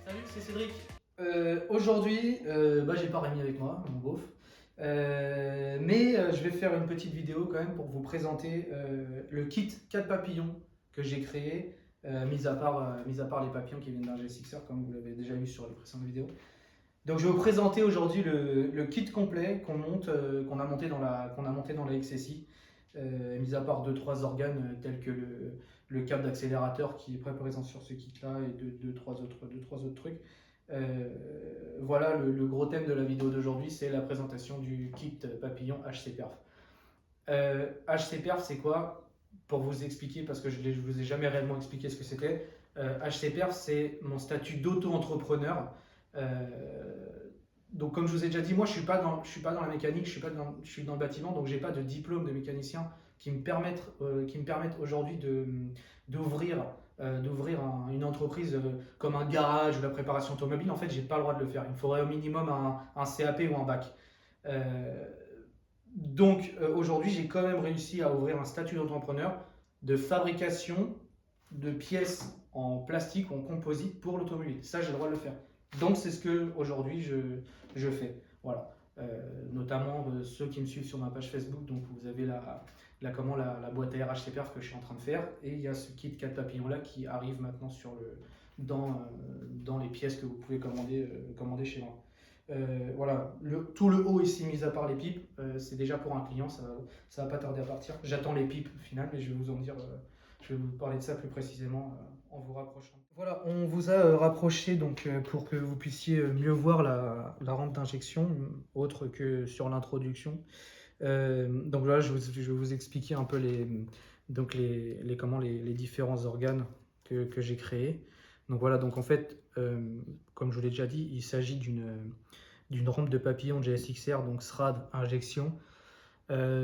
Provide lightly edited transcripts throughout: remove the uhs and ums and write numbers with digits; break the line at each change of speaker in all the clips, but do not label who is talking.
Salut, c'est Cédric. Aujourd'hui, j'ai pas Rémi avec moi, mon beauf. Je vais faire une petite vidéo quand même pour vous présenter le kit 4 papillons que j'ai créé, mis à part les papillons qui viennent d'un G6R comme vous l'avez déjà vu sur les précédentes vidéos. Donc je vais vous présenter aujourd'hui le kit complet qu'on a monté dans la XSI, mis à part 2-3 organes tels que le câble d'accélérateur qui est présent sur ce kit-là et 2-3 autres trucs. Euh, voilà le gros thème de la vidéo d'aujourd'hui, c'est la présentation du kit papillon HC-Perf. HC-Perf, c'est quoi? Pour vous expliquer, parce que je ne vous ai jamais réellement expliqué ce que c'était. HC-Perf, c'est mon statut d'auto-entrepreneur. Euh, donc, comme je vous ai déjà dit, moi, je suis pas dans la mécanique, je suis dans le bâtiment, donc j'ai pas de diplôme de mécanicien qui me permettent aujourd'hui d'ouvrir une entreprise comme un garage ou la préparation automobile. En fait, j'ai pas le droit de le faire. Il me faudrait au minimum un CAP ou un bac. Euh, Aujourd'hui, j'ai quand même réussi à ouvrir un statut d'entrepreneur de fabrication de pièces en plastique ou en composite pour l'automobile. Ça, j'ai le droit de le faire. Donc c'est ce que aujourd'hui je fais. Voilà. Notamment ceux qui me suivent sur ma page Facebook, donc vous avez la boîte à RH CPRF que je suis en train de faire, et il y a ce kit 4 papillons là qui arrive maintenant dans les pièces que vous pouvez commander chez moi. Voilà, tout le haut ici, mis à part les pipes, c'est déjà pour un client, ça va pas tarder à partir. J'attends les pipes au final, mais je vais vous parler de ça plus précisément en vous rapprochant. Voilà, on vous a rapproché donc pour que vous puissiez mieux voir la rampe d'injection, autre que sur l'introduction. Donc voilà, je vais vous expliquer un peu les différents organes que j'ai créés. Donc voilà, donc en fait, comme je vous l'ai déjà dit, il s'agit d'une rampe de papillon GSXR, donc SRAD injection.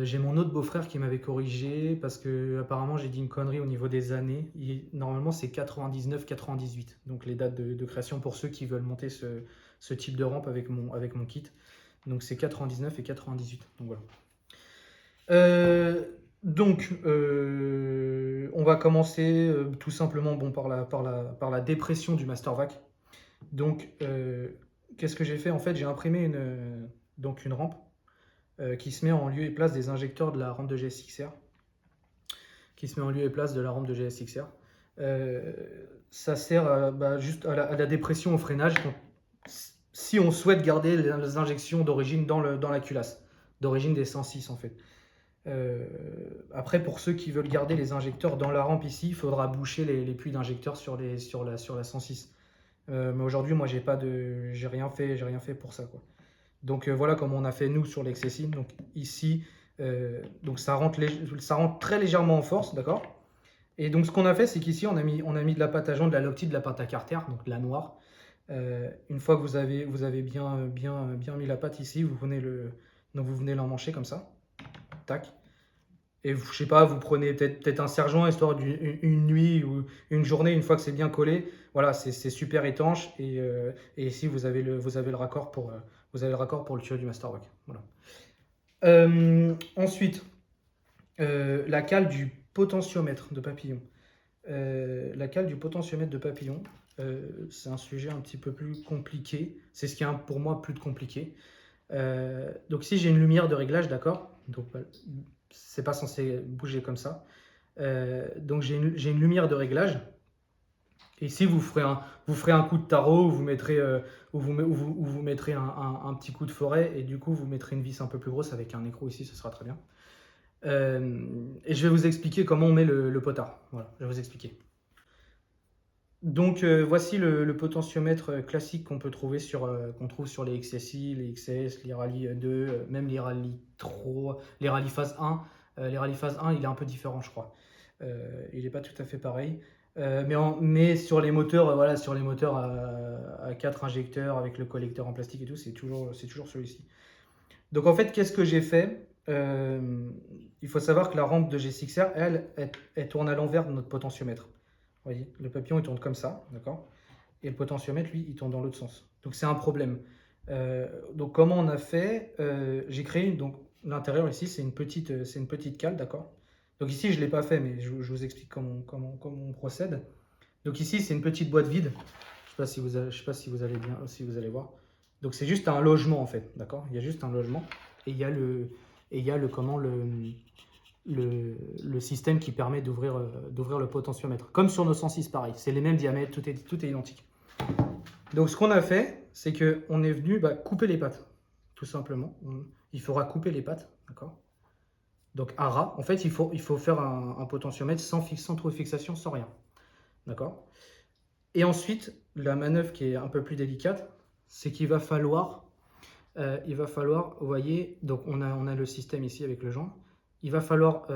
J'ai mon autre beau-frère qui m'avait corrigé parce que apparemment j'ai dit une connerie au niveau des années. Normalement c'est 99-98, donc les dates de création pour ceux qui veulent monter ce type de rampe avec mon kit. Donc c'est 99 et 98. Donc voilà. On va commencer tout simplement par la dépression du Mastervac. Donc, qu'est-ce que j'ai fait? En fait, j'ai imprimé une rampe qui se met en lieu et place des injecteurs de la rampe de GSXR. Qui se met en lieu et place de la rampe de GSXR. Ça sert juste à la dépression au freinage. Donc, si on souhaite garder les injections d'origine dans la culasse, d'origine des 106 en fait. Après, pour ceux qui veulent garder les injecteurs dans la rampe ici, il faudra boucher les puits d'injecteurs sur la 106. Mais aujourd'hui, moi, j'ai rien fait pour ça, quoi. Donc voilà comment on a fait nous sur l'Excessine. Donc ici, donc ça rentre très légèrement en force, d'accord. Et donc ce qu'on a fait, c'est qu'ici on a mis de la pâte à joint, de la Loctite, de la pâte à carter, donc de la noire. Une fois que vous avez bien mis la pâte ici, vous venez l'emmancher comme ça, tac. Et je sais pas, vous prenez peut-être un serre-joint histoire d'une nuit ou une journée, une fois que c'est bien collé. Voilà, c'est super étanche. Et ici, vous avez le raccord pour le tuyau du Mastervac. Voilà. Ensuite, la cale du potentiomètre de papillon. La cale du potentiomètre de papillon, c'est un sujet un petit peu plus compliqué. C'est ce qui est pour moi plus compliqué. Donc ici, j'ai une lumière de réglage, d'accord. Donc c'est pas censé bouger comme ça. Donc j'ai une lumière de réglage. Et ici, vous ferez un coup de tarot, vous mettrez, où vous mettrez un petit coup de forêt, et du coup, vous mettrez une vis un peu plus grosse avec un écrou ici, ce sera très bien. Et je vais vous expliquer comment on met le potard. Voilà, je vais vous expliquer. Donc voici le potentiomètre classique qu'on trouve sur les XSI, les XS, les Rallye 2, même les Rallye 3, les Rallye phase 1. Les Rallye phase 1, il est un peu différent, je crois. Il n'est pas tout à fait pareil. Mais sur les moteurs, voilà, sur les moteurs à 4 injecteurs avec le collecteur en plastique et tout, c'est toujours celui-ci. Donc en fait, qu'est-ce que j'ai fait? Il faut savoir que la rampe de G6R, elle tourne à l'envers de notre potentiomètre. Vous voyez, le papillon il tourne comme ça, d'accord? Et le potentiomètre, lui, il tourne dans l'autre sens. Donc c'est un problème. Donc comment on a fait? J'ai créé donc l'intérieur ici, c'est une petite cale, d'accord? Donc ici, je ne l'ai pas fait, mais je vous explique comment on procède. Donc ici, c'est une petite boîte vide Je sais pas si vous allez bien, si vous allez voir. Donc c'est juste un logement en fait, d'accord? Il y a juste un logement et il y a le comment le système qui permet d'ouvrir le potentiomètre. Comme sur nos 106, pareil, c'est les mêmes diamètres, tout est identique. Donc ce qu'on a fait, c'est qu'on est venu couper les pattes, tout simplement. Il faudra couper les pattes, d'accord? Donc à ras, en fait, il faut faire un potentiomètre sans trop de fixation, sans rien, d'accord? Et ensuite, la manœuvre qui est un peu plus délicate, c'est qu'il va falloir, vous voyez, donc on a le système ici avec le joint, il va falloir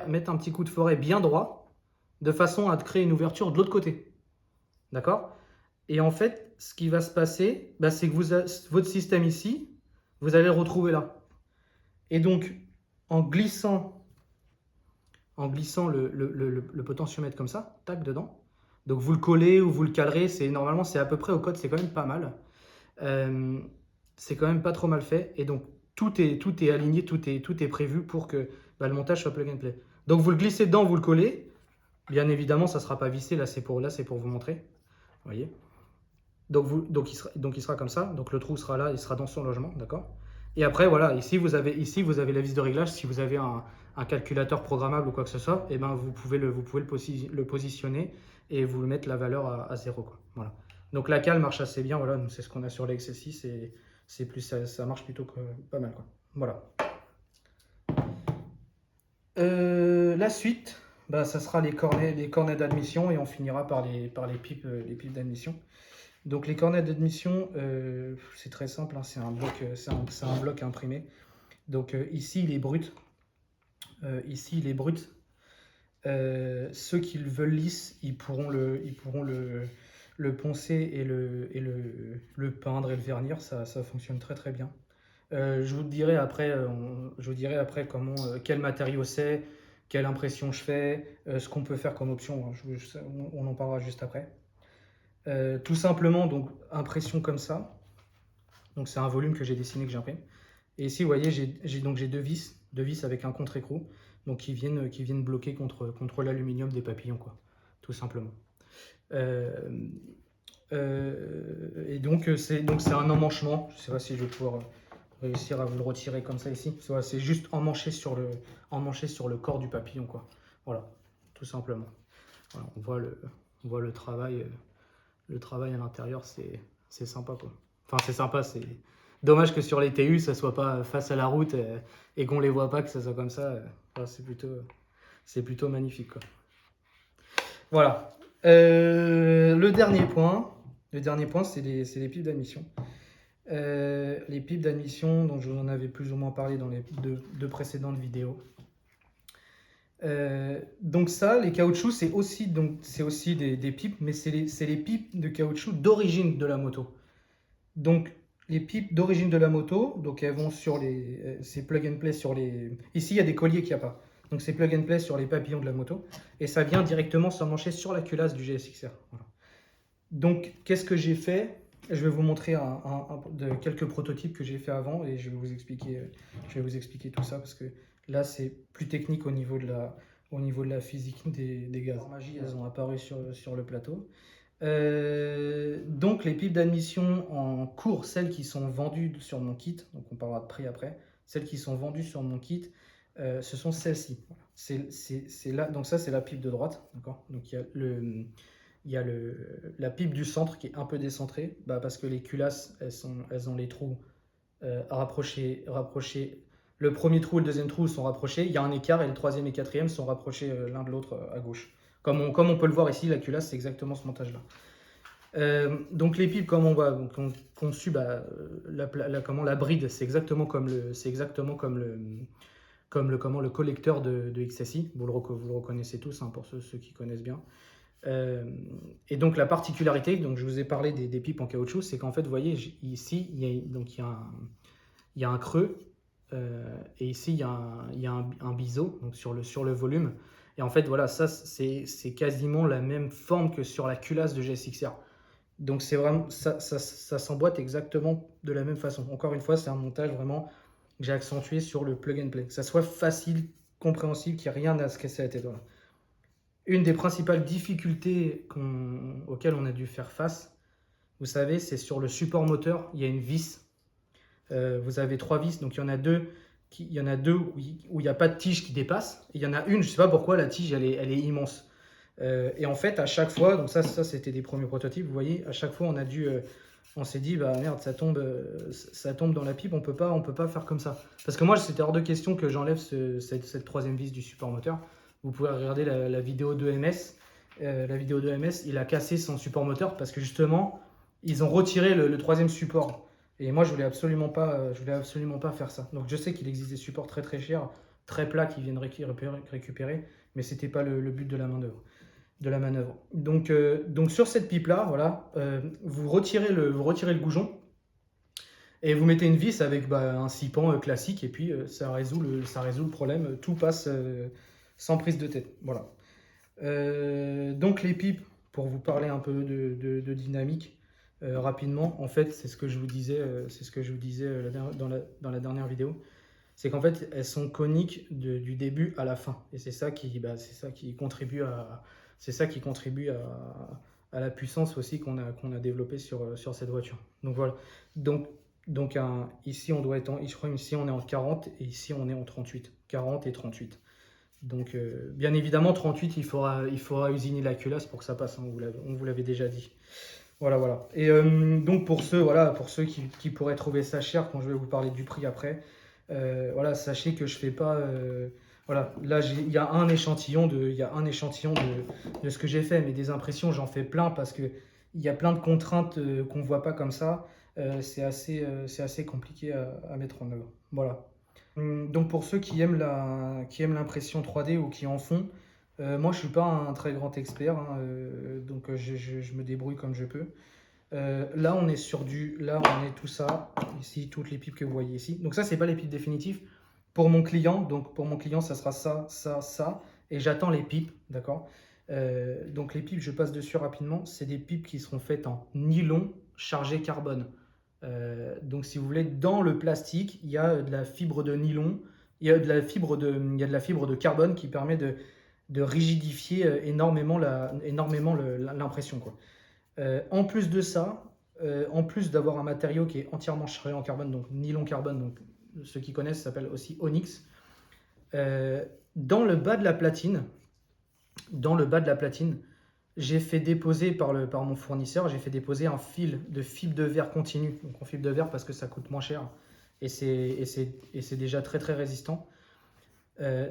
mettre un petit coup de forêt bien droit, de façon à créer une ouverture de l'autre côté, d'accord? Et en fait, ce qui va se passer, c'est que votre système ici, vous allez le retrouver là. Et donc, en glissant le potentiomètre comme ça, tac, dedans, donc vous le collez ou vous le calerez, normalement c'est à peu près au code, c'est quand même pas mal. C'est quand même pas trop mal fait. Et donc tout est aligné, tout est prévu pour que le montage soit plug and play. Donc vous le glissez dedans, vous le collez. Bien évidemment, ça ne sera pas vissé, là c'est pour vous montrer. Vous voyez. Donc il sera comme ça. Donc le trou sera là, il sera dans son logement, d'accord. Et après voilà, ici vous avez la vis de réglage. Si vous avez un calculateur programmable ou quoi que ce soit, et ben vous pouvez le positionner et vous mettre la valeur à 0, quoi. Voilà. Donc la cale marche assez bien, voilà, c'est ce qu'on a sur l'XS6 et ça marche plutôt pas mal, quoi. Voilà. La suite, ça sera les cornets d'admission et on finira par les pipes d'admission. Donc les cornets d'admission, c'est très simple, hein, c'est un bloc imprimé. Donc ici il est brut. Ceux qui le veulent lisse, ils pourront le poncer et le peindre et le vernir, ça fonctionne très très bien. Je vous dirai après, comment, quel matériau c'est, quelle impression je fais, ce qu'on peut faire comme option, hein, on en parlera juste après. Tout simplement, donc impression comme ça. Donc c'est un volume que j'ai dessiné, que j'imprime. Et ici, vous voyez, j'ai deux vis avec un contre-écrou, donc qui viennent bloquer contre l'aluminium des papillons, quoi, tout simplement. Et donc c'est un emmanchement. Je ne sais pas si je vais pouvoir réussir à vous le retirer comme ça ici. C'est juste emmanché sur le corps du papillon, quoi. Voilà, tout simplement. Voilà, on voit le travail. Le travail à l'intérieur, c'est sympa, quoi. Enfin, c'est sympa, c'est dommage que sur les TU, ça soit pas face à la route et qu'on les voit pas, que ça soit comme ça. Enfin, c'est plutôt magnifique, quoi. Voilà. Le dernier point, c'est les pipes d'admission. Les pipes d'admission, dont je vous en avais plus ou moins parlé dans les deux précédentes vidéos. Donc ça, les caoutchoucs, c'est aussi des pipes, mais c'est les pipes de caoutchouc d'origine de la moto. Donc les pipes d'origine de la moto, donc elles vont sur c'est plug and play sur les. Ici, il y a des colliers qu'il n'y a pas. Donc c'est plug and play sur les papillons de la moto et ça vient directement s'emmancher sur la culasse du GSX-R. Voilà. Donc qu'est-ce que j'ai fait? Je vais vous montrer quelques prototypes que j'ai fait avant et je vais vous expliquer tout ça parce que là c'est plus technique au niveau de la physique des gaz. Magie, elles ont apparu sur le plateau. Donc les pipes d'admission en cours, celles qui sont vendues sur mon kit, donc on parlera de prix après, celles qui sont vendues sur mon kit, ce sont celles-ci. C'est là, donc ça c'est la pipe de droite, d'accord. Donc il y a la pipe du centre qui est un peu décentrée, parce que les culasses, elles ont les trous rapprochés. Le premier trou et le deuxième trou sont rapprochés. Il y a un écart et le troisième et quatrième sont rapprochés l'un de l'autre à gauche. Comme on peut le voir ici, la culasse, c'est exactement ce montage-là. Donc les pipes, comme on voit, conçues, la bride, c'est exactement comme le collecteur de XSI. Vous le reconnaissez tous, hein, pour ceux qui connaissent bien. Et donc la particularité, donc je vous ai parlé des pipes en caoutchouc, c'est qu'en fait, vous voyez, ici, il y a un creux, et ici, il y a un biseau donc sur le volume. Et en fait, voilà, ça, c'est quasiment la même forme que sur la culasse de GSX-R. Donc c'est vraiment, ça s'emboîte exactement de la même façon. Encore une fois, c'est un montage vraiment que j'ai accentué sur le plug and play. Que ça soit facile, compréhensible, qu'il n'y ait rien à se casser la tête. Voilà. Une des principales difficultés auxquelles on a dû faire face, vous savez, c'est sur le support moteur, il y a une vis. Vous avez 3 vis, donc il y en a deux, où il n'y a pas de tige qui dépasse. Et il y en a une, je ne sais pas pourquoi, la tige, elle est immense. Et en fait, à chaque fois, donc ça c'était des premiers prototypes, vous voyez, à chaque fois, on s'est dit, bah merde, ça tombe dans la pipe, on peut pas faire comme ça. Parce que moi, c'était hors de question que j'enlève cette troisième vis du support moteur. Vous pouvez regarder la vidéo de MS. La vidéo de MS, il a cassé son support moteur parce que justement, ils ont retiré le troisième support. Et moi, je voulais absolument pas faire ça. Donc, je sais qu'il existe des supports très très chers, très plats qui viennent récupérer, mais c'était pas le but de la manœuvre. Donc sur cette pipe là, voilà, vous retirez le goujon et vous mettez une vis avec un six pans classique, et puis ça résout le problème. Tout passe sans prise de tête. Voilà. Donc les pipes, pour vous parler un peu de dynamique rapidement, en fait, c'est ce que je vous disais, dans la dernière vidéo. C'est qu'en fait, elles sont coniques du début à la fin. Et c'est ça qui contribue à la puissance aussi qu'on a développée sur cette voiture. Donc voilà. Ici, on doit être je crois ici, on est en 40 et ici, on est en 38. 40 et 38. Donc, bien évidemment, 38, il faudra usiner la culasse pour que ça passe. Hein, on vous l'avait déjà dit. Voilà. Et donc, pour ceux qui pourraient trouver ça cher, quand je vais vous parler du prix après, voilà, sachez que je fais pas. Voilà, là, il y a un échantillon de ce que j'ai fait, mais des impressions, j'en fais plein parce que il y a plein de contraintes qu'on voit pas comme ça. C'est assez compliqué à mettre en œuvre. Voilà. Donc pour ceux qui aiment l'impression 3D ou qui en font, moi je suis pas un très grand expert, hein, donc je me débrouille comme je peux. Là on est tout ça, ici toutes les pipes que vous voyez ici. Donc ça c'est pas les pipes définitives pour mon client, donc pour mon client ça sera ça, et j'attends les pipes, d'accord. Donc les pipes, je passe dessus rapidement, c'est des pipes qui seront faites en nylon chargé carbone. Donc si vous voulez, dans le plastique, il y a de la fibre de nylon, il y a de la fibre de carbone qui permet de rigidifier énormément l'impression, quoi. En plus de ça, en plus d'avoir un matériau qui est entièrement chargé en carbone, donc nylon carbone, donc ceux qui connaissent, ça s'appelle aussi Onyx. Dans le bas de la platine, j'ai fait déposer par mon fournisseur, j'ai fait déposer un fil de fibre de verre continu. Donc en fibre de verre parce que ça coûte moins cher et c'est déjà très très résistant.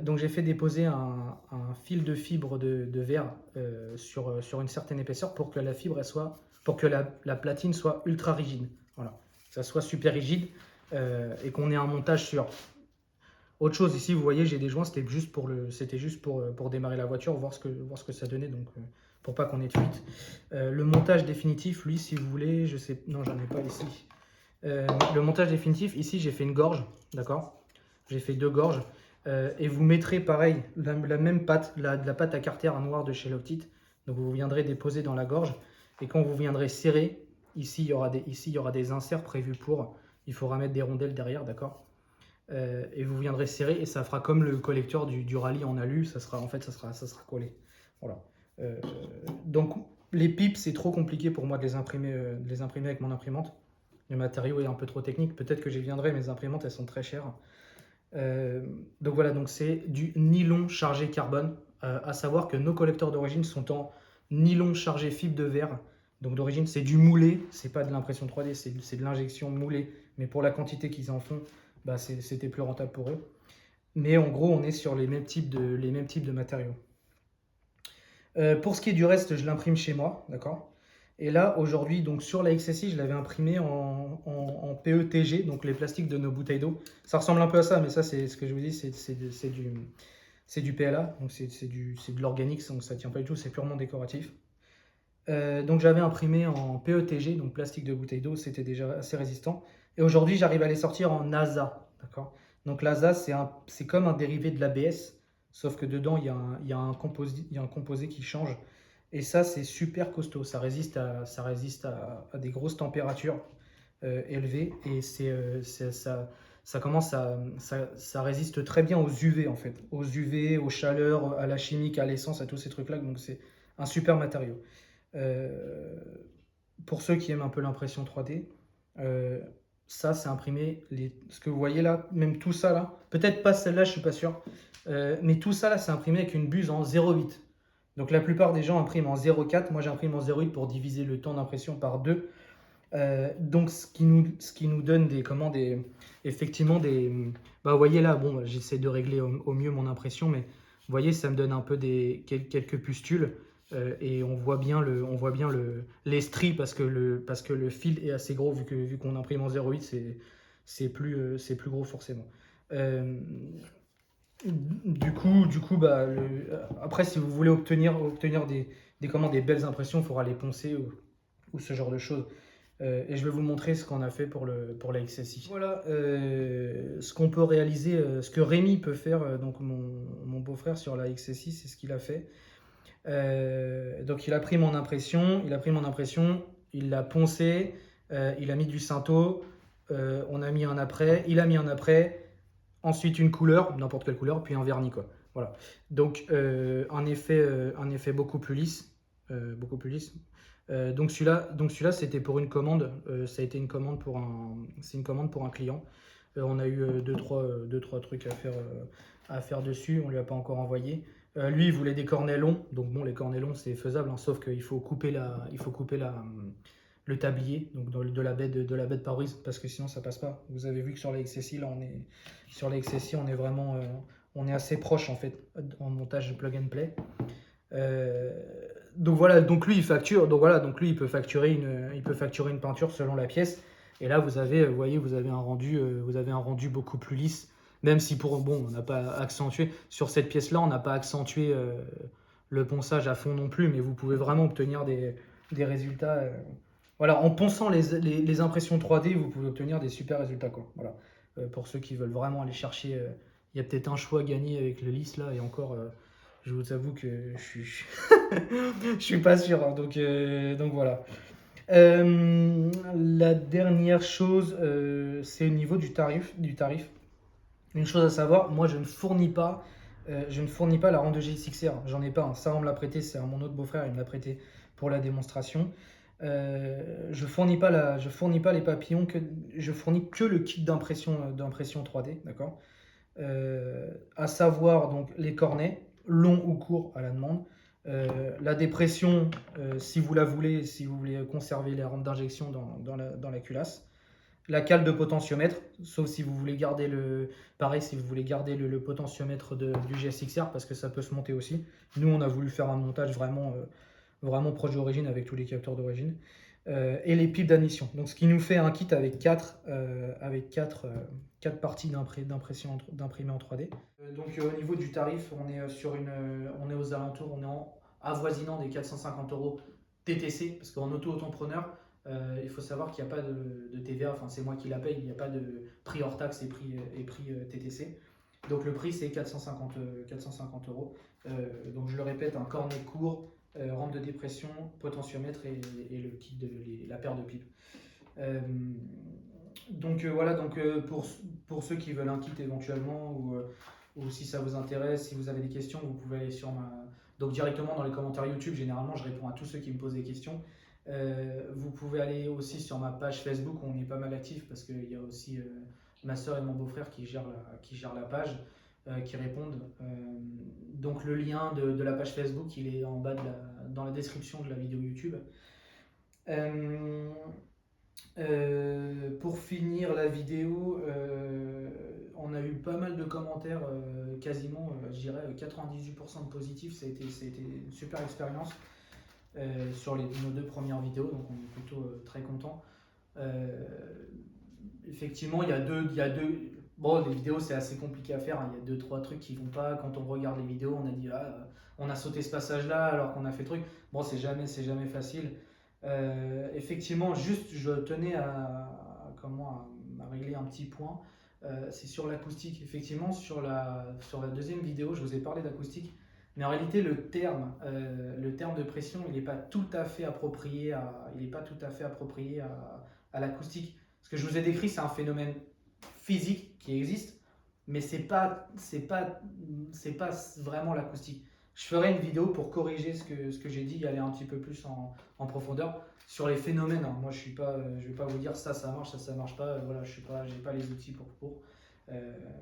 Donc j'ai fait déposer un fil de fibre de verre sur une certaine épaisseur pour que la platine soit ultra rigide. Voilà, que ça soit super rigide et qu'on ait un montage sûr. Autre chose ici, vous voyez, j'ai des joints, c'était juste pour démarrer la voiture, voir ce que ça donnait, donc pour pas qu'on ait de fuite. Le montage définitif, lui, si vous voulez, non, j'en ai pas ici. Le montage définitif, ici, j'ai fait une gorge, d'accord. J'ai fait 2 gorges, et vous mettrez pareil, la même pâte, de la pâte à carter en noir de chez Loftit. Donc vous viendrez déposer dans la gorge, et quand vous viendrez serrer, ici, il y aura des inserts prévus il faudra mettre des rondelles derrière, d'accord. Et vous viendrez serrer et ça fera comme le collecteur du rallye en alu, ça sera collé. Voilà. Donc les pipes, c'est trop compliqué pour moi de les imprimer avec mon imprimante. Le matériau est un peu trop technique. Peut-être que j'y viendrai, mes imprimantes elles sont très chères. Donc voilà, donc c'est du nylon chargé carbone. À savoir que nos collecteurs d'origine sont en nylon chargé fibre de verre. Donc d'origine c'est du moulé, c'est pas de l'impression 3D, c'est de l'injection moulée. Mais pour la quantité qu'ils en font, c'était plus rentable pour eux. Mais en gros, on est sur les mêmes types de matériaux. Pour ce qui est du reste, je l'imprime chez moi, d'accord. Et là, aujourd'hui, donc sur la XSI, je l'avais imprimé en PETG, donc les plastiques de nos bouteilles d'eau. Ça ressemble un peu à ça, mais ça, c'est ce que je vous dis, c'est du PLA, donc c'est de l'organique, donc ça tient pas du tout, c'est purement décoratif. Donc j'avais imprimé en PETG, donc plastique de bouteille d'eau, c'était déjà assez résistant. Et aujourd'hui, j'arrive à les sortir en ASA, d'accord. Donc l'ASA, c'est comme un dérivé de l'ABS, sauf que dedans, il y a un composé qui change. Et ça, c'est super costaud, ça résiste à des grosses températures élevées. Et ça résiste très bien aux UV, en fait. Aux UV, aux chaleurs, à la chimique, à l'essence, à tous ces trucs-là. Donc c'est un super matériau. pour ceux qui aiment un peu l'impression 3D, euh, ça c'est imprimé, ce que vous voyez là, même tout ça là, peut-être pas celle-là, je suis pas sûr, mais tout ça là c'est imprimé avec une buse en 0,8. Donc la plupart des gens impriment en 0,4, moi j'imprime en 0,8 pour diviser le temps d'impression par 2. Donc ce qui nous donne effectivement bah, vous voyez là, bon, j'essaie de régler au mieux mon impression, mais vous voyez, ça me donne un peu quelques pustules. Et on voit bien les stries parce que le fil est assez gros vu qu'on imprime en 0,8, c'est plus gros forcément. Euh, du coup bah, après, si vous voulez obtenir des belles impressions, il faudra les poncer ou ce genre de choses. Et je vais vous montrer ce qu'on a fait pour la XSI. Voilà ce qu'on peut réaliser, ce que Rémi peut faire, donc mon beau-frère sur la XSI, c'est ce qu'il a fait. Donc il a pris mon impression, il l'a poncé, il a mis du Cinto, on a mis un après, il a mis un après, ensuite une couleur, n'importe quelle couleur, puis un vernis quoi. Voilà. Donc un effet beaucoup plus lisse, beaucoup plus lisse. Donc celui-là, c'était pour une commande. Ça a été c'est une commande pour un client. On a eu deux, trois trucs à faire dessus. On lui a pas encore envoyé. Lui, il voulait des cornets longs. Donc bon, les cornets longs, c'est faisable, hein, sauf qu'il faut couper le tablier, donc de la baie de pare-brise, parce que sinon ça passe pas. Vous avez vu que sur la XSI, là, on est vraiment, on est assez proche en fait en montage de plug and play. Euh, donc voilà, donc lui il facture, donc voilà, donc lui il peut facturer une peinture selon la pièce. Et là vous voyez, vous avez un rendu beaucoup plus lisse. Même si on n'a pas accentué sur cette pièce-là, on n'a pas accentué le ponçage à fond non plus, mais vous pouvez vraiment obtenir des résultats. Voilà, en ponçant les impressions 3D, vous pouvez obtenir des super résultats quoi. Voilà. Pour ceux qui veulent vraiment aller chercher, il y a peut-être un choix gagné avec le lisse là, et encore. Je vous avoue que je suis pas sûr, hein, donc voilà. La dernière chose, c'est au niveau du tarif. Une chose à savoir, moi je ne fournis pas la ronde de GXXR. J'en ai pas un. Ça on me l'a prêté, c'est mon autre beau-frère, il me l'a prêté pour la démonstration. Je fournis pas les papillons, je fournis que le kit d'impression 3D, d'accord. À savoir donc les cornets, longs ou courts à la demande. La dépression, si vous la voulez, si vous voulez conserver les rampes d'injection dans la culasse. La cale de potentiomètre, sauf si vous voulez garder pareil, si vous voulez garder le potentiomètre du GSXR, parce que ça peut se monter aussi. Nous, on a voulu faire un montage vraiment proche d'origine avec tous les capteurs d'origine. Et les pipes d'admission. Donc ce qui nous fait un kit avec quatre parties d'imprimé en 3D. Donc au niveau du tarif, on est aux alentours, avoisinant des 450 euros TTC, parce qu'en auto-entrepreneur, il faut savoir qu'il n'y a pas de TVA, enfin c'est moi qui la paye, il n'y a pas de prix hors taxe et prix TTC. Donc le prix c'est 450 euros. Donc je le répète, un cornet court, rampe de dépression, potentiomètre et le kit la paire de pipes. Voilà, pour ceux qui veulent un kit éventuellement ou si ça vous intéresse, si vous avez des questions, vous pouvez aller donc directement dans les commentaires YouTube. Généralement, je réponds à tous ceux qui me posent des questions. Vous pouvez aller aussi sur ma page Facebook, où on est pas mal actif parce qu'il y a aussi ma soeur et mon beau-frère qui gèrent la page, qui répondent. Donc le lien de la page Facebook, il est en bas dans la description de la vidéo YouTube. Pour finir la vidéo, on a eu pas mal de commentaires, quasiment, je dirais 98% de positifs. Ça a été une super expérience sur nos deux premières vidéos, donc on est plutôt très content. Effectivement, il y a deux. Bon, les vidéos c'est assez compliqué à faire, hein. Il y a deux, trois trucs qui vont pas. Quand on regarde les vidéos, on a dit on a sauté ce passage-là alors qu'on a fait le truc. Bon, c'est jamais facile. Effectivement, juste je tenais à régler un petit point. C'est sur l'acoustique. Effectivement, sur la deuxième vidéo, je vous ai parlé d'acoustique. Mais en réalité, le terme de pression, il n'est pas tout à fait approprié à l'acoustique. Ce que je vous ai décrit, c'est un phénomène physique qui existe, mais c'est pas vraiment l'acoustique. Je ferai une vidéo pour corriger ce que j'ai dit, aller un petit peu plus en profondeur sur les phénomènes. Hein. Moi, je vais pas vous dire ça marche, ça marche pas. Voilà, j'ai pas les outils pour.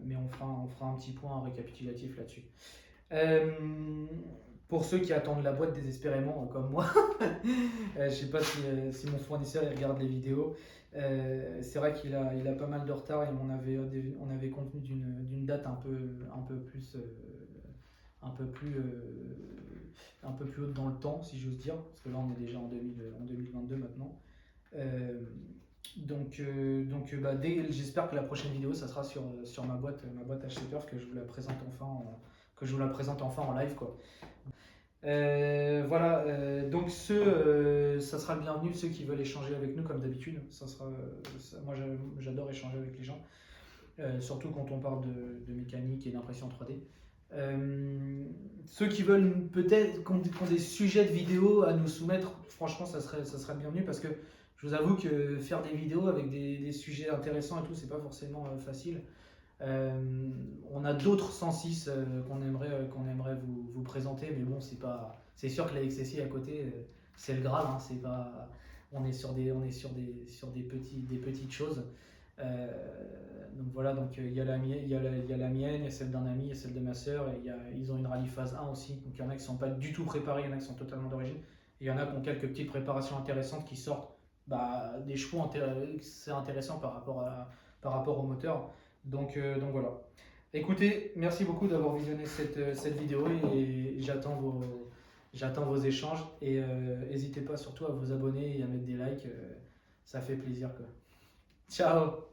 Mais on fera un petit point récapitulatif là-dessus. Euh, pour ceux qui attendent la boîte désespérément, comme moi, je sais pas si mon fournisseur il regarde les vidéos. C'est vrai il a pas mal de retard et on avait convenu d'une date un peu plus, un peu plus haute dans le temps, si j'ose dire, parce que là on est déjà en 2022 maintenant. J'espère que la prochaine vidéo, ça sera sur ma boîte H7 que je vous la présente enfin en live, quoi. Voilà, donc ça sera le bienvenu, ceux qui veulent échanger avec nous comme d'habitude. Moi j'adore échanger avec les gens, surtout quand on parle de mécanique et d'impression 3D. Ceux qui veulent peut-être qui ont des sujets de vidéo à nous soumettre, franchement ça serait le bienvenu, parce que je vous avoue que faire des vidéos avec des sujets intéressants et tout, c'est pas forcément facile. On a d'autres 106 qu'on aimerait vous présenter, mais bon, c'est sûr que la XSI à côté, c'est le Graal. Hein, c'est pas, on est sur des petites choses. Donc voilà, donc il y a la mienne, il y a celle d'un ami, il y a celle de ma sœur, et ils ont une rallye phase 1 aussi. Donc il y en a qui sont pas du tout préparés, il y en a qui sont totalement d'origine, et il y en a qui ont quelques petites préparations intéressantes qui sortent. Des chevaux c'est intéressant par rapport au moteur. Donc voilà. Écoutez, merci beaucoup d'avoir visionné cette vidéo, et j'attends vos échanges, et n'hésitez pas surtout à vous abonner et à mettre des likes, ça fait plaisir, quoi. Ciao!